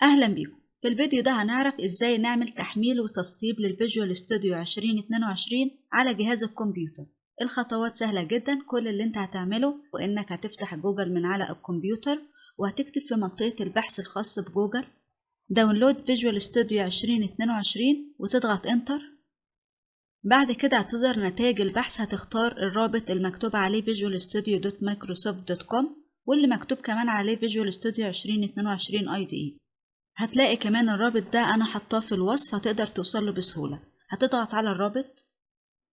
أهلا بيكم. في الفيديو ده هنعرف إزاي نعمل تحميل وتسطيب للفيجوال ستوديو 2022 على جهاز الكمبيوتر. الخطوات سهلة جدا. كل اللي انت هتعمله وإنك هتفتح جوجل من على الكمبيوتر وهتكتب في منطقة البحث الخاص بجوجل داونلود فيجوال ستوديو 2022 وتضغط انتر. بعد كده هتظهر نتائج البحث. هتختار الرابط المكتوب عليه visualstudio.microsoft.com واللي مكتوب كمان عليه فيجوال ستوديو 2022 IDE. هتلاقي كمان الرابط ده أنا حطاه في الوصف، هتقدر توصله بسهولة. هتضغط على الرابط.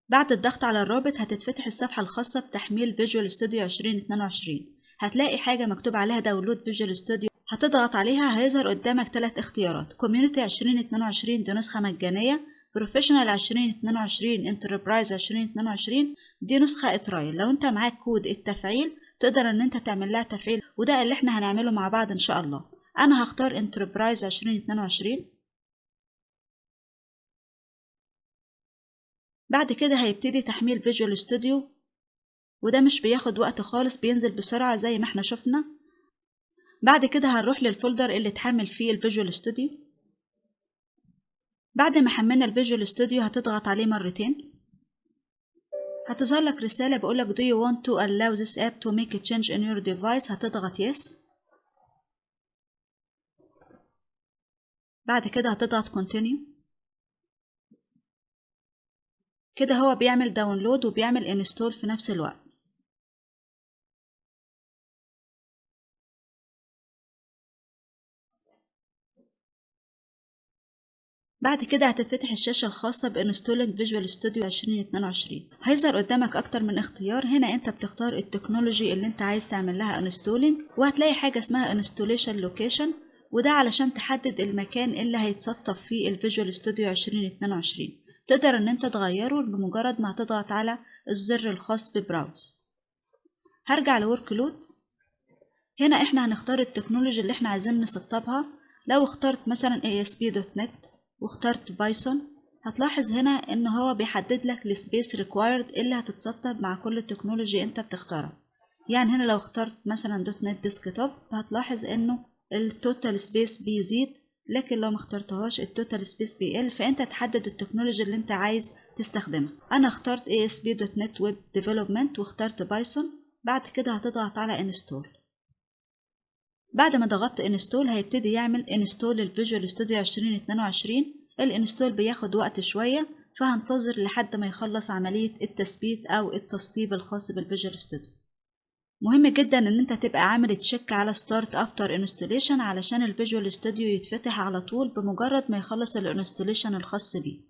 بعد الضغط على الرابط هتتفتح الصفحة الخاصة بتحميل فيجوال ستوديو 2022. هتلاقي حاجة مكتوب عليها داونلود فيجوال ستوديو، هتضغط عليها. هيظهر قدامك 3 اختيارات: كوميونيتي 2022 دي نسخة مجانية، بروفيشنال 2022، انتربرايز 2022 دي نسخة ترايل. لو انت معاك كود التفعيل تقدر ان انت تعمل لها تفعيل، وده اللي احنا هنعمله مع بعض ان شاء الله. انا هختار انتربرايز 2022. بعد كده هيبتدي تحميل فيجوال ستوديو، وده مش بياخد وقت خالص، بينزل بسرعة زي ما احنا شفنا. بعد كده هنروح للفولدر اللي اتحمل فيه الفيجوال ستوديو. بعد ما حملنا الفيجوال ستوديو هتضغط عليه مرتين. هتظهر لك رسالة بيقولك do you want to allow this app to make a change in your device. هتضغط yes. بعد كده هتضغط continue. كده هو بيعمل داونلود وبيعمل انستول في نفس الوقت. بعد كده هتتفتح الشاشة الخاصة بإنستولينج فيجوال ستوديو 2022. هيظهر قدامك أكتر من اختيار. هنا أنت بتختار التكنولوجي اللي أنت عايز تعمل لها انستولينج، وهتلاقي حاجة اسمها انستوليشن لوكيشن، وده علشان تحدد المكان اللي هيتسطب فيه الفيجوال ستوديو 2022. تقدر أن أنت تغيره بمجرد ما تضغط على الزر الخاص ببراوز. هرجع لورك لود. هنا احنا هنختار التكنولوجي اللي احنا عايزين نسطبها. لو اخترت مثلا ASP.NET واخترت بايثون، هتلاحظ هنا ان هو بيحدد لك السبيس ريكوايرد اللي هتتسطب مع كل تكنولوجي انت بتختارها. يعني هنا لو اخترت مثلا .NET ديسكتوب هتلاحظ انه التوتال سبيس بيزيد، لكن لو ما اخترتهاش التوتال سبيس بيقل. فانت تحدد التكنولوجي اللي انت عايز تستخدمها. انا اخترت ASP.NET Web Development واخترت بايثون. بعد كده هتضغط على انستول. بعد ما ضغطت انستول هيبتدي يعمل انستول للفيجوال ستوديو 2022. الانستول بياخد وقت شوية، فهنتظر لحد ما يخلص عملية التثبيت او التسطيب الخاص بالفيجوال ستوديو. مهم جدا ان انت تبقى عامل تشيك على ستارت افتر انستليشن علشان الفيجوال ستوديو يتفتح على طول بمجرد ما يخلص الانستليشن الخاص بيه.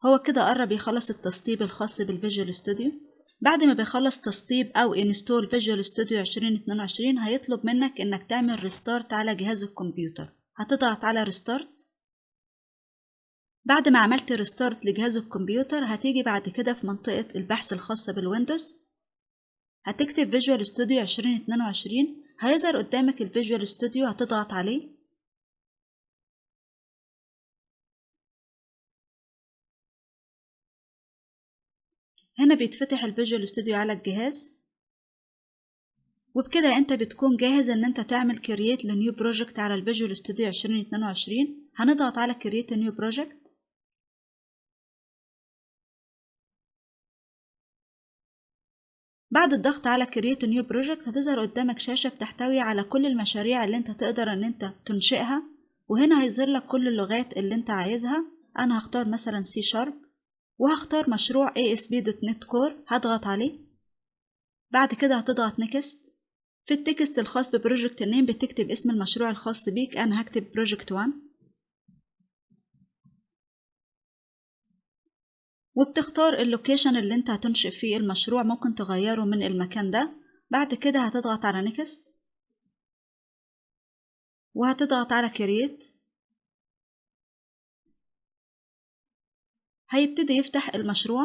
هو كده قرب يخلص التسطيب الخاص بالفيجوال ستوديو. بعد ما بيخلص تسطيب او انستول فيجوال ستوديو 2022 هيطلب منك انك تعمل ريستارت على جهاز الكمبيوتر. هتضغط على ريستارت. بعد ما عملت ريستارت لجهاز الكمبيوتر هتيجي بعد كده في منطقة البحث الخاصة بالويندوز، هتكتب فيجوال ستوديو 2022. هيظهر قدامك الفيجوال ستوديو، هتضغط عليه. هنا بيتفتح الفيجوال ستوديو على الجهاز، وبكده انت بتكون جاهز ان انت تعمل كرييت لنيو بروجكت على الفيجوال ستوديو 2022. هنضغط على كرييت نيو بروجكت. بعد الضغط على كرييت نيو بروجكت هتظهر قدامك شاشة بتحتوي على كل المشاريع اللي انت تقدر ان انت تنشئها، وهنا هيظهر لك كل اللغات اللي انت عايزها. انا هختار مثلا C# وهختار مشروع ASP.NET Core. هضغط عليه. بعد كده هتضغط نيكست. في التكست الخاص ببروجكت النيم بتكتب اسم المشروع الخاص بيك. انا هكتب بروجكت 1 وبتختار اللوكيشن اللي انت هتنشئ فيه المشروع، ممكن تغيره من المكان ده. بعد كده هتضغط على نيكست وهتضغط على كرييت. هيبتدي يفتح المشروع.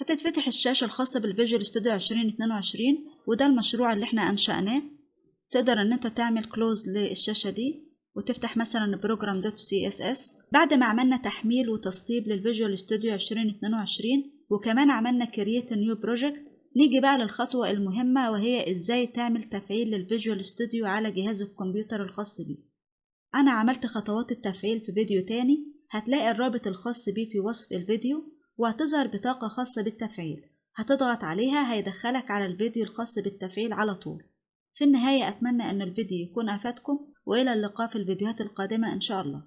هتتفتح الشاشة الخاصة بالفيجوال ستوديو 2022 وده المشروع اللي احنا انشأناه. تقدر ان انت تعمل كلوز للشاشة دي وتفتح مثلا program.css. بعد ما عملنا تحميل وتسطيب للفيجوال ستوديو 2022 وكمان عملنا كرييت نيو بروجكت، نيجي بقى للخطوة المهمة وهي ازاي تعمل تفعيل للفيجوال ستوديو على جهاز الكمبيوتر الخاص بيه. أنا عملت خطوات التفعيل في فيديو تاني، هتلاقي الرابط الخاص بيه في وصف الفيديو، وهتظهر بطاقة خاصة بالتفعيل، هتضغط عليها هيدخلك على الفيديو الخاص بالتفعيل على طول. في النهاية أتمنى أن الفيديو يكون أفادكم، وإلى اللقاء في الفيديوهات القادمة إن شاء الله.